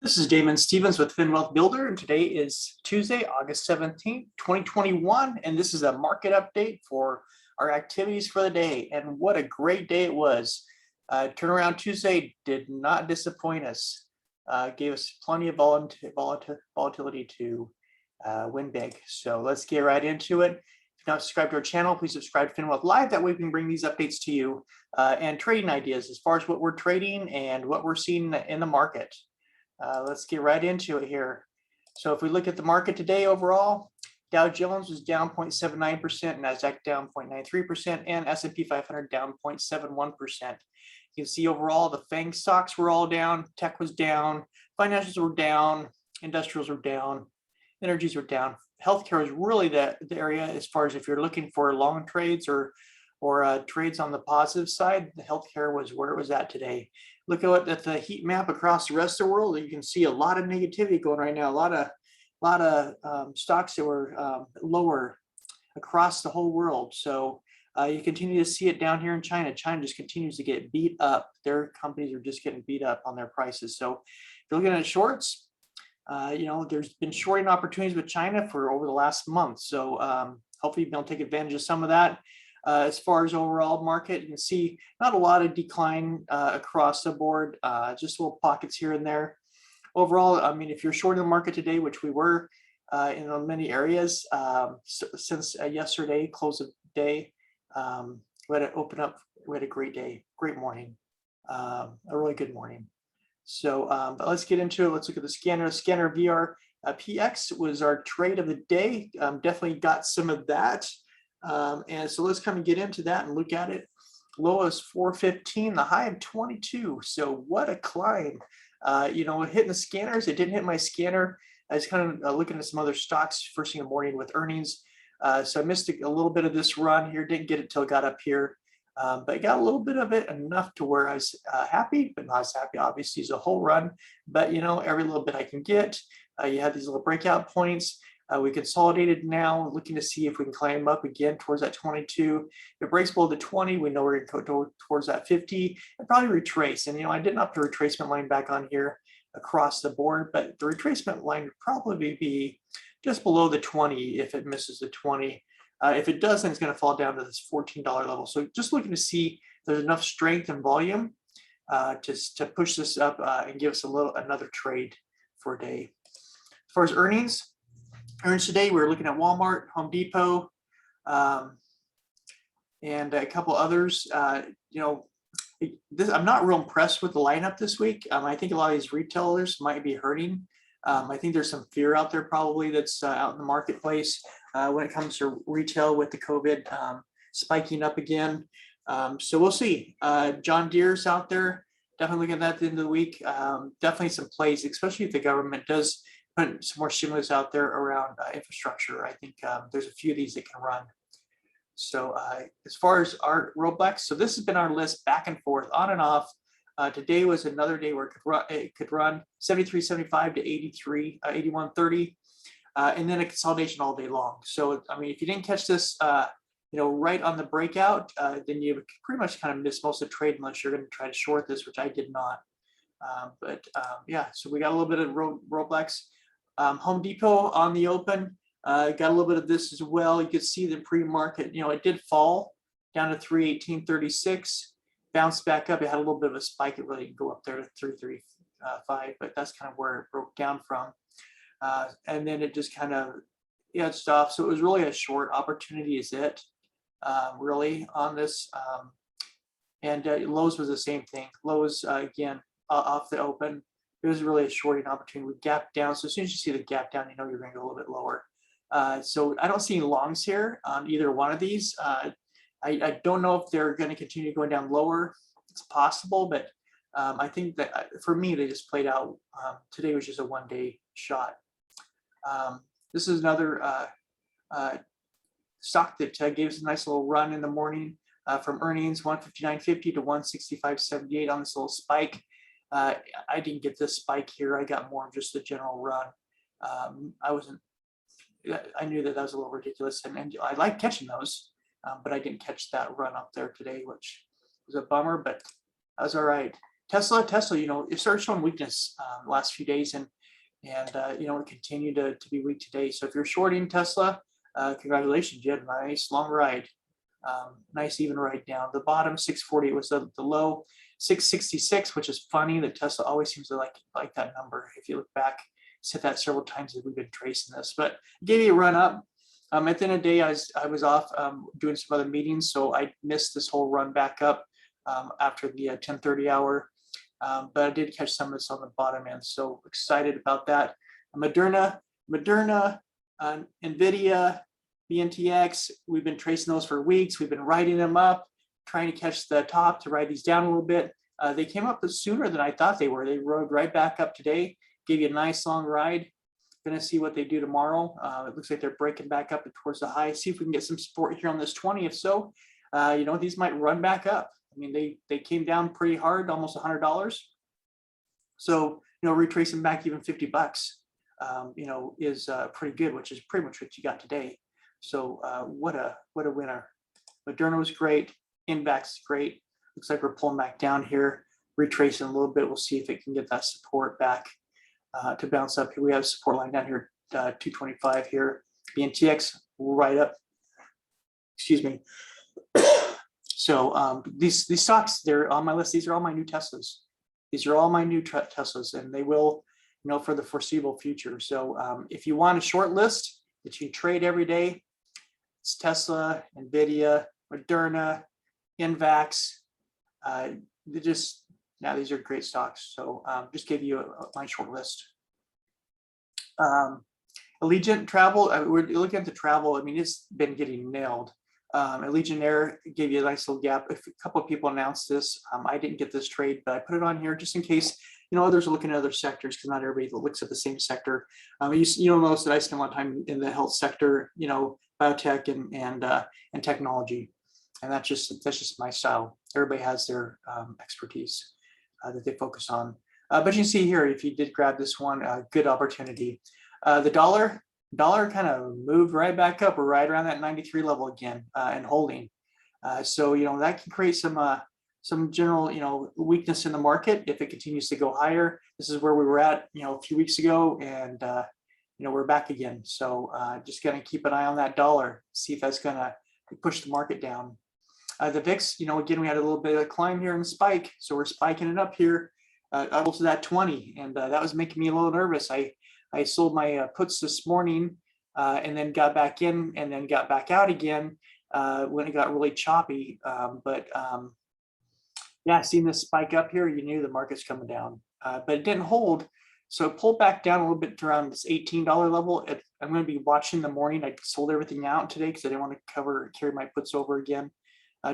This is Damon Stevens with FinWealth Builder, and today is Tuesday, August 17th, 2021, and this is a market update for our activities for the day. And what a great day it was. Turnaround Tuesday did not disappoint us. Gave us plenty of volatility to win big. So let's get right into it. If you're not subscribed to our channel, please subscribe to FinWealth Live. That way we can bring these updates to you and trading ideas as far as what we're trading and what we're seeing in the market. Let's get right into it here. So if we look at the market today overall, Dow Jones was down 0.79%, NASDAQ down 0.93%, and S&P 500 down 0.71%. You can see overall the FANG stocks were all down, tech was down, financials were down, industrials were down, energies were down. Healthcare is really the area as far as if you're looking for long trades or trades on the positive side. The healthcare was where it was at today. Look at the heat map across the rest of the world. You can see a lot of negativity going right now. A lot of stocks that were lower across the whole world. So you continue to see it down here in China. China just continues to get beat up. Their companies are just getting beat up on their prices. So if you're looking at shorts, there's been shorting opportunities with China for over the last month. So hopefully you'll be able to take advantage of some of that. As far as overall market, you can see not a lot of decline across the board, just little pockets here and there. Overall, I mean, if you're short in the market today, which we were in many areas since yesterday, close of day, we had to open up, we had a great day, great morning, a really good morning. So but let's get into it. Let's look at the scanner. Scanner VR PX was our trade of the day. Definitely got some of that. And so let's kind of get into that and look at it. Low is 415, the high of 22. So what a climb. Hitting the scanners. It didn't hit my scanner. I was kind of looking at some other stocks first thing in the morning with earnings. So I missed a little bit of this run here. Didn't get it till it got up here. But I got a little bit of it, enough to where I was happy, but not as happy, obviously, as a whole run. But, every little bit I can get. You have these little breakout points. We consolidated now, looking to see if we can climb up again towards that 22. If it breaks below the 20, we know we're going to go towards that 50 and probably retrace. And, I didn't up the retracement line back on here across the board, but the retracement line would probably be just below the 20 if it misses the 20. If it doesn't, it's going to fall down to this $14 level. So just looking to see if there's enough strength and volume to push this up and give us another trade for a day. As far as earnings today, we're looking at Walmart, Home Depot, and a couple others. I'm not real impressed with the lineup this week. I think a lot of these retailers might be hurting. I think there's some fear out there probably that's out in the marketplace when it comes to retail with the COVID spiking up again. So we'll see. John Deere's out there. Definitely looking at that at the end of the week. Definitely some plays, especially if the government does put some more stimulus out there around infrastructure. I think there's a few of these that can run. So as far as our RBLX, so this has been our list back and forth, on and off. Today was another day where it could run 73.75 to 83, 81.30, and then a consolidation all day long. So I mean, if you didn't catch this, right on the breakout, then you pretty much kind of miss most of the trade unless you're going to try to short this, which I did not. Yeah, so we got a little bit of RBLX. Home Depot on the open, got a little bit of this as well. You could see the pre-market, it did fall down to 318.36, bounced back up. It had a little bit of a spike. It really didn't go up there to 335, but that's kind of where it broke down from. And then it just kind of edged off. So it was really a short opportunity is it, really on this. And Lowe's was the same thing. Lowe's, again, off the open. It was really a shorting opportunity. We gapped down. So as soon as you see the gap down, you're going to go a little bit lower. So I don't see any longs here on either one of these. I don't know if they're going to continue going down lower. It's possible, but I think that for me, they just played out. Today was just a one-day shot. This is another stock that gave us a nice little run in the morning from earnings, 159.50 to 165.78 on this little spike. I didn't get this spike here. I got more of just the general run. I knew that was a little ridiculous, and I like catching those, but I didn't catch that run up there today, which was a bummer, but that was all right. Tesla, it started showing weakness the last few days, and it continued to be weak today. So if you're shorting Tesla, congratulations, you had a nice long ride, nice even ride down. The bottom 640 was the low 666, which is funny that Tesla always seems to like that number. If you look back, it's hit that several times as we've been tracing this, but it gave you a run up. At the end of the day, I was off doing some other meetings, so I missed this whole run back up after the 10:30 hour. But I did catch some of this on the bottom end, so excited about that. Moderna, NVIDIA, BNTX, we've been tracing those for weeks. We've been riding them up, trying to catch the top to ride these down a little bit. They came up sooner than I thought they were. They rode right back up today, gave you a nice long ride. Going to see what they do tomorrow. It looks like they're breaking back up towards the high. See if we can get some support here on this 20. If so, these might run back up. I mean, they came down pretty hard, almost $100. So, retracing back even $50, is pretty good, which is pretty much what you got today. So what a winner. Moderna was great. Invax is great. Looks like we're pulling back down here, retracing a little bit. We'll see if it can get that support back to bounce up here. We have a support line down here, 225 here. BNTX right up. Excuse me. So these stocks, they're on my list. These are all my new Teslas. These are all my new Teslas, and they will, for the foreseeable future. So if you want a short list that you trade every day, it's Tesla, NVIDIA, Moderna, Invax. These are great stocks. So just gave you my short list. Allegiant Travel, we're looking at the travel. I mean, it's been getting nailed. Allegiant Air gave you a nice little gap. A couple of people announced this. I didn't get this trade, but I put it on here just in case, others are looking at other sectors, because not everybody looks at the same sector. You'll notice that I spend a lot of time in the health sector, biotech and technology. And that's just my style. Everybody has their expertise that they focus on. But you can see here, if you did grab this one, good opportunity. The dollar kind of moved right back up. We're right around that 93 level again and holding. So that can create some general weakness in the market if it continues to go higher. This is where we were at a few weeks ago, and we're back again. So just gonna keep an eye on that dollar, see if that's gonna push the market down. The VIX, again, we had a little bit of a climb here and spike, so we're spiking it up here up to that 20, and that was making me a little nervous. I sold my puts this morning and then got back in and then got back out again when it got really choppy. Yeah, seeing this spike up here, you knew the market's coming down, but it didn't hold. So it pulled back down a little bit to around this $18 level. I'm going to be watching the morning. I sold everything out today because I didn't want to carry my puts over again,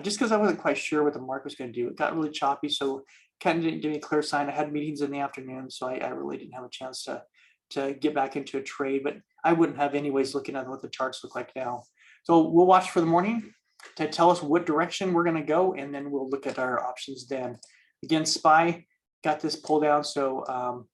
just because I wasn't quite sure what the market was going to do. It got really choppy, so kind of didn't give me a clear sign. I had meetings in the afternoon, so I really didn't have a chance to get back into a trade, but I wouldn't have anyways looking at what the charts look like now. So we'll watch for the morning to tell us what direction we're going to go, and then we'll look at our options then. Again, SPY got this pull down, so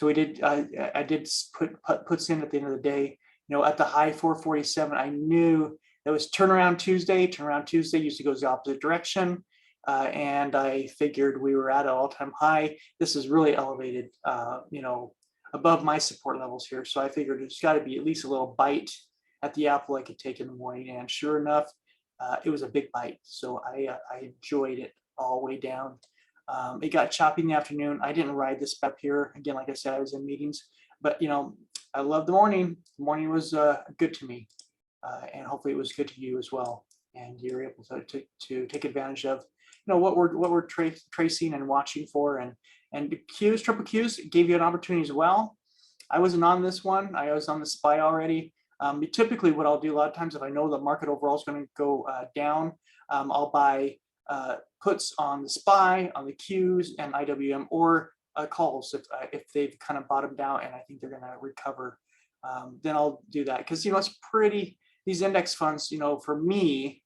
we did. I did put puts in at the end of the day. At the high 447, I knew it was turnaround Tuesday. Turnaround Tuesday usually goes the opposite direction, and I figured we were at an all-time high. This is really elevated, above my support levels here. So I figured it's got to be at least a little bite at the apple I could take in the morning, and sure enough, it was a big bite. So I enjoyed it all the way down. It got choppy in the afternoon. I didn't ride this up here. Again, like I said, I was in meetings, but I love the morning. The morning was good to me, and hopefully it was good to you as well. And you're able to take advantage of what we're tracing and watching for, and the Qs, triple Qs gave you an opportunity as well. I wasn't on this one. I was on the SPY already. Typically, what I'll do a lot of times, if I know the market overall is going to go down, I'll buy puts on the SPY, on the Qs, and IWM, or calls if they've kind of bottomed out and I think they're going to recover. Then I'll do that because it's pretty. These index funds, for me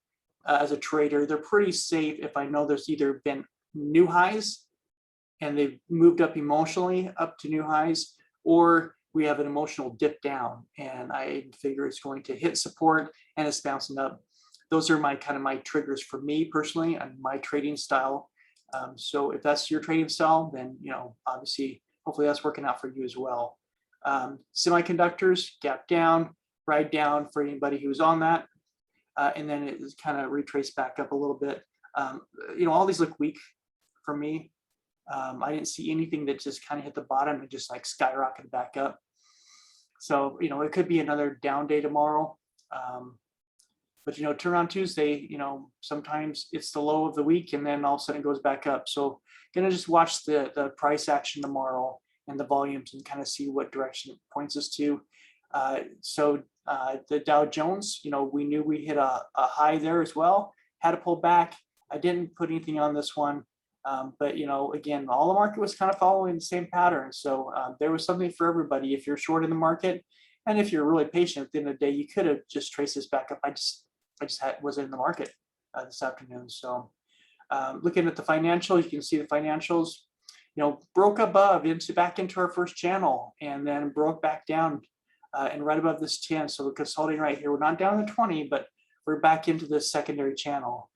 as a trader, they're pretty safe if I know there's either been new highs and they've moved up emotionally up to new highs, or we have an emotional dip down and I figure it's going to hit support and it's bouncing up. Those are my triggers for me personally and my trading style. So if that's your trading style, then obviously, hopefully that's working out for you as well. Semiconductors, gap down, ride down for anybody who's on that, and then it is kind of retraced back up a little bit. All these look weak for me. I didn't see anything that just kind of hit the bottom and just like skyrocketed back up. So it could be another down day tomorrow. But turn on Tuesday, sometimes it's the low of the week and then all of a sudden it goes back up. So gonna just watch the price action tomorrow and the volumes and kind of see what direction it points us to. The Dow Jones, we knew we hit a high there as well, had to pull back. I didn't put anything on this one, but again, all the market was kind of following the same pattern. So there was something for everybody. If you're short in the market, and if you're really patient at the end of the day, you could have just traced this back up. I just wasn't in the market this afternoon. So looking at the financials, you can see the financials, broke above back into our first channel and then broke back down and right above this 10. So we're consolidating right here. We're not down to 20, but we're back into this secondary channel.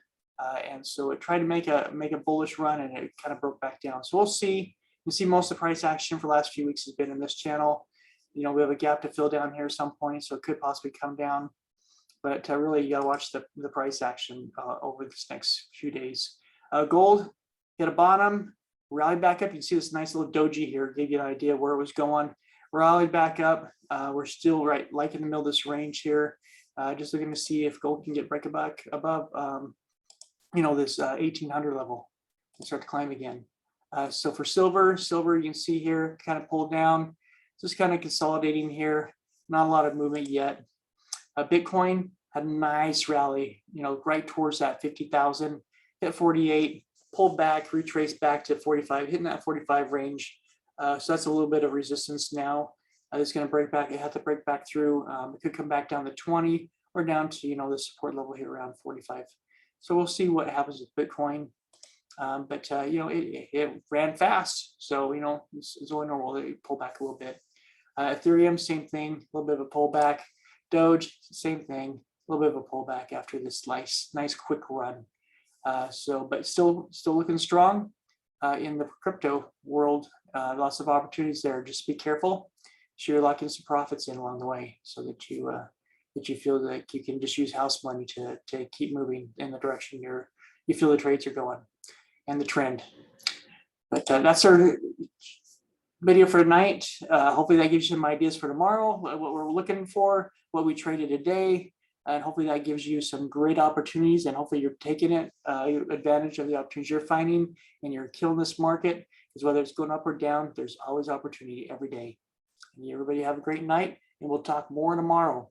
And so it tried to make a bullish run and it kind of broke back down. So we'll see. You see most of the price action for the last few weeks has been in this channel. We have a gap to fill down here at some point, so it could possibly come down. But really, you got to watch the price action over this next few days. Gold hit a bottom, rallied back up. You can see this nice little doji here, give you an idea where it was going. Rallied back up. We're still right like in the middle of this range here. Just looking to see if gold can get break back above this 1800 level and start to climb again. So for silver, you can see here kind of pulled down, just kind of consolidating here. Not a lot of movement yet. Bitcoin had a nice rally, right towards that 50,000, hit 48, pulled back, retraced back to 45, hitting that 45 range. So that's a little bit of resistance now. It's going to break back. It had to break back through. It could come back down to 20 or down to the support level here around 45. So we'll see what happens with Bitcoin. But it ran fast, so it's only normal that you pull back a little bit. Ethereum, same thing, a little bit of a pullback. Doge, same thing, a little bit of a pullback after this nice quick run. But still looking strong in the crypto world. Lots of opportunities there. Just be careful. Sure, you're locking some profits in along the way, so that you feel like you can just use house money to keep moving in the direction you feel the trades are going and the trend. But that's our video for tonight. Hopefully that gives you some ideas for tomorrow, what we're looking for, what we traded today, and hopefully that gives you some great opportunities, and hopefully you're taking advantage of the opportunities you're finding and you're killing this market, because whether it's going up or down, there's always opportunity every day. And everybody have a great night, and we'll talk more tomorrow.